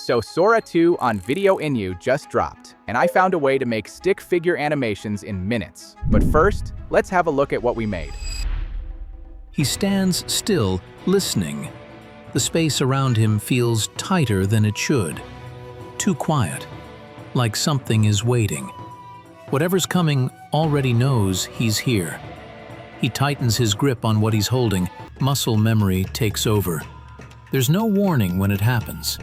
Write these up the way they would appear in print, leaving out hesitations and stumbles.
So SORA2 on Video Inu just dropped, and I found a way to make stick figure animations in minutes. But first, let's have a look at what we made. He stands still, listening. The space around him feels tighter than it should. Too quiet, like something is waiting. Whatever's coming already knows he's here. He tightens his grip on what he's holding. Muscle memory takes over. There's no warning when it happens.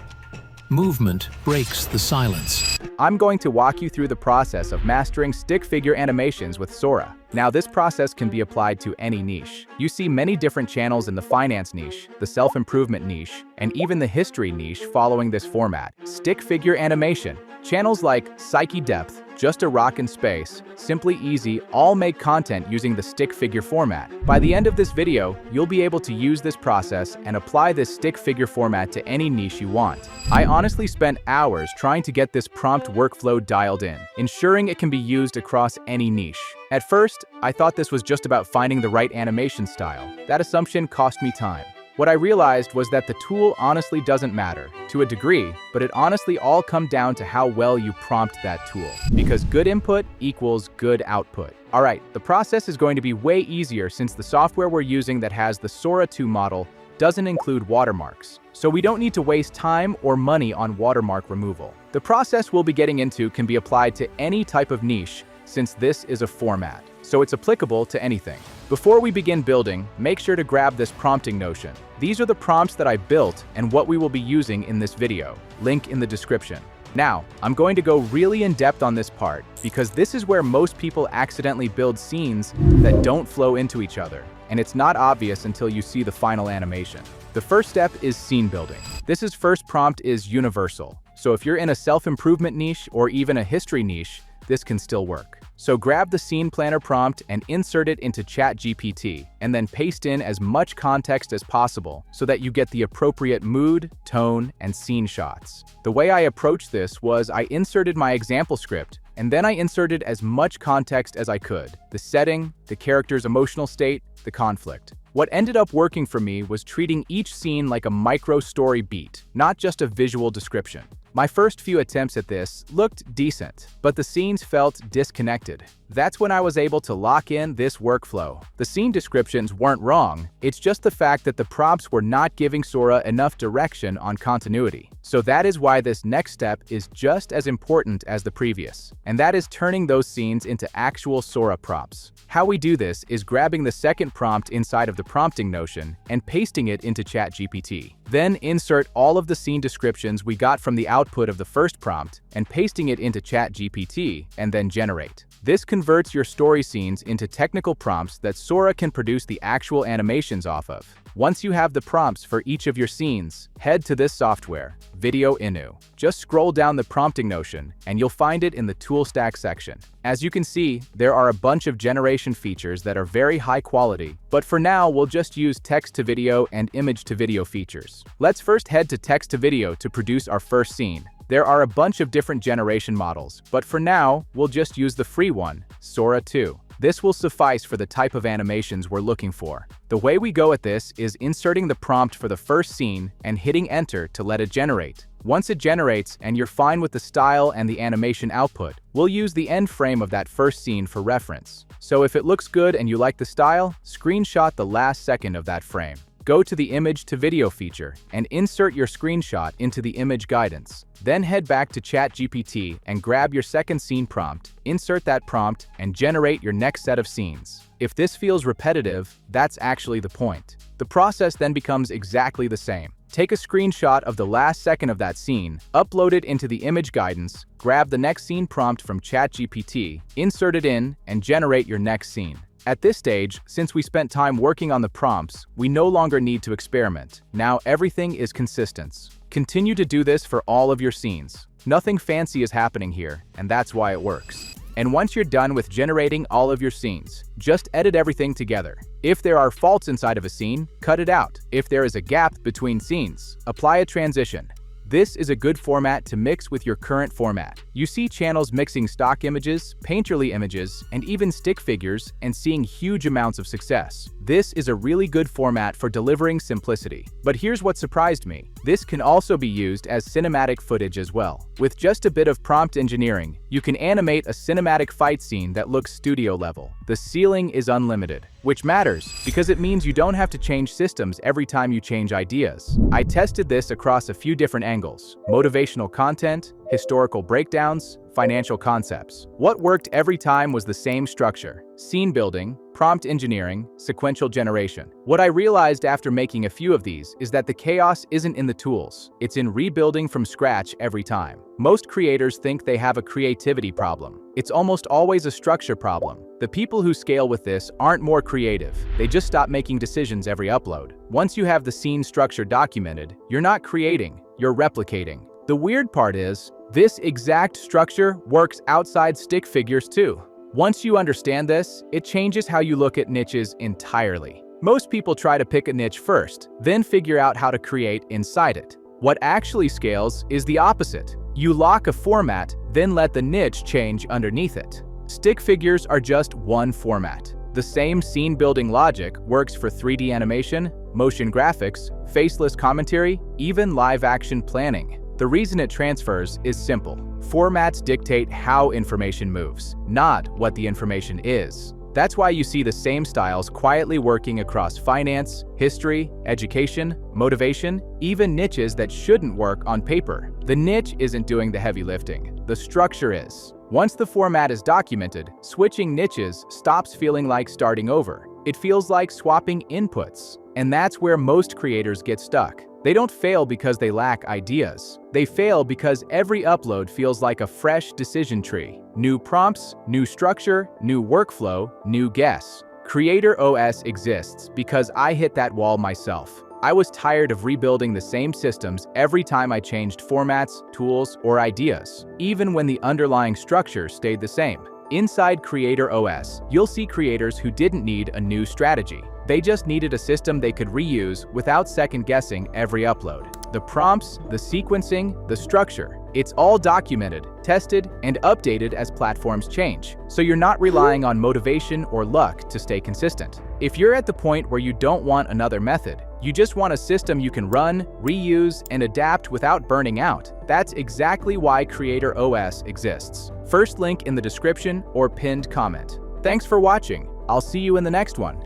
Movement breaks the silence. I'm going to walk you through the process of mastering stick figure animations with Sora. Now, this process can be applied to any niche. You see many different channels in the finance niche, the self-improvement niche, and even the history niche following this format. Stick figure animation. Channels like Psyche Depth, Just a Rock in Space, Simply Easy all make content using the stick figure format. By the end of this video, you'll be able to use this process and apply this stick figure format to any niche you want. I honestly spent hours trying to get this prompt workflow dialed in, ensuring it can be used across any niche. At first, I thought this was just about finding the right animation style. That assumption cost me time. What I realized was that the tool honestly doesn't matter, to a degree, but it honestly all comes down to how well you prompt that tool. Because good input equals good output. Alright, the process is going to be way easier since the software we're using that has the SORA2 model doesn't include watermarks. So we don't need to waste time or money on watermark removal. The process we'll be getting into can be applied to any type of niche since this is a format, so it's applicable to anything. Before we begin building, make sure to grab this prompting notion. These are the prompts that I built and what we will be using in this video. Link in the description. Now, I'm going to go really in depth on this part because this is where most people accidentally build scenes that don't flow into each other, and it's not obvious until you see the final animation. The first step is scene building. This first prompt is universal, so if you're in a self-improvement niche or even a history niche, this can still work. So grab the scene planner prompt and insert it into ChatGPT, and then paste in as much context as possible so that you get the appropriate mood, tone, and scene shots. The way I approached this was I inserted my example script, and then I inserted as much context as I could. The setting, the character's emotional state, the conflict. What ended up working for me was treating each scene like a micro-story beat, not just a visual description. My first few attempts at this looked decent, but the scenes felt disconnected. That's when I was able to lock in this workflow. The scene descriptions weren't wrong, it's just the fact that the prompts were not giving Sora enough direction on continuity. So that is why this next step is just as important as the previous, and that is turning those scenes into actual Sora prompts. How we do this is grabbing the second prompt inside of the prompting notion and pasting it into ChatGPT. Then insert all of the scene descriptions we got from the output of the first prompt and pasting it into ChatGPT and then generate. This converts your story scenes into technical prompts that Sora can produce the actual animations off of. Once you have the prompts for each of your scenes, head to this software, Video Inu. Just scroll down the prompting notion and you'll find it in the tool stack section. As you can see, there are a bunch of generation features that are very high quality, but for now we'll just use text to video and image to video features. Let's first head to text to video to produce our first scene. There are a bunch of different generation models, but for now, we'll just use the free one, SORA2. This will suffice for the type of animations we're looking for. The way we go at this is inserting the prompt for the first scene and hitting enter to let it generate. Once it generates and you're fine with the style and the animation output, we'll use the end frame of that first scene for reference. So if it looks good and you like the style, screenshot the last second of that frame. Go to the image to video feature and insert your screenshot into the image guidance. Then head back to ChatGPT and grab your second scene prompt, insert that prompt, and generate your next set of scenes. If this feels repetitive, that's actually the point. The process then becomes exactly the same. Take a screenshot of the last second of that scene, upload it into the image guidance, grab the next scene prompt from ChatGPT, insert it in, and generate your next scene. At this stage, since we spent time working on the prompts, we no longer need to experiment. Now everything is consistent. Continue to do this for all of your scenes. Nothing fancy is happening here, and that's why it works. And once you're done with generating all of your scenes, just edit everything together. If there are faults inside of a scene, cut it out. If there is a gap between scenes, apply a transition. This is a good format to mix with your current format. You see channels mixing stock images, painterly images, and even stick figures and seeing huge amounts of success. This is a really good format for delivering simplicity. But here's what surprised me. This can also be used as cinematic footage as well. With just a bit of prompt engineering, you can animate a cinematic fight scene that looks studio level. The ceiling is unlimited, which matters because it means you don't have to change systems every time you change ideas. I tested this across a few different angles: motivational content, historical breakdowns, financial concepts. What worked every time was the same structure: scene building, prompt engineering, sequential generation. What I realized after making a few of these is that the chaos isn't in the tools, it's in rebuilding from scratch every time. Most creators think they have a creativity problem. It's almost always a structure problem. The people who scale with this aren't more creative, they just stop making decisions every upload. Once you have the scene structure documented, you're not creating, you're replicating. The weird part is, this exact structure works outside stick figures too. Once you understand this, it changes how you look at niches entirely. Most people try to pick a niche first, then figure out how to create inside it. What actually scales is the opposite. You lock a format, then let the niche change underneath it. Stick figures are just one format. The same scene-building logic works for 3D animation, motion graphics, faceless commentary, even live-action planning. The reason it transfers is simple. Formats dictate how information moves, not what the information is. That's why you see the same styles quietly working across finance, history, education, motivation, even niches that shouldn't work on paper. The niche isn't doing the heavy lifting, the structure is. Once the format is documented, switching niches stops feeling like starting over. It feels like swapping inputs. And that's where most creators get stuck. They don't fail because they lack ideas. They fail because every upload feels like a fresh decision tree. New prompts, new structure, new workflow, new guess. Creator OS exists because I hit that wall myself. I was tired of rebuilding the same systems every time I changed formats, tools, or ideas, even when the underlying structure stayed the same. Inside Creator OS, you'll see creators who didn't need a new strategy. They just needed a system they could reuse without second-guessing every upload. The prompts, the sequencing, the structure, it's all documented, tested, and updated as platforms change. So you're not relying on motivation or luck to stay consistent. If you're at the point where you don't want another method, you just want a system you can run, reuse, and adapt without burning out, that's exactly why Creator OS exists. First link in the description or pinned comment. Thanks for watching. I'll see you in the next one.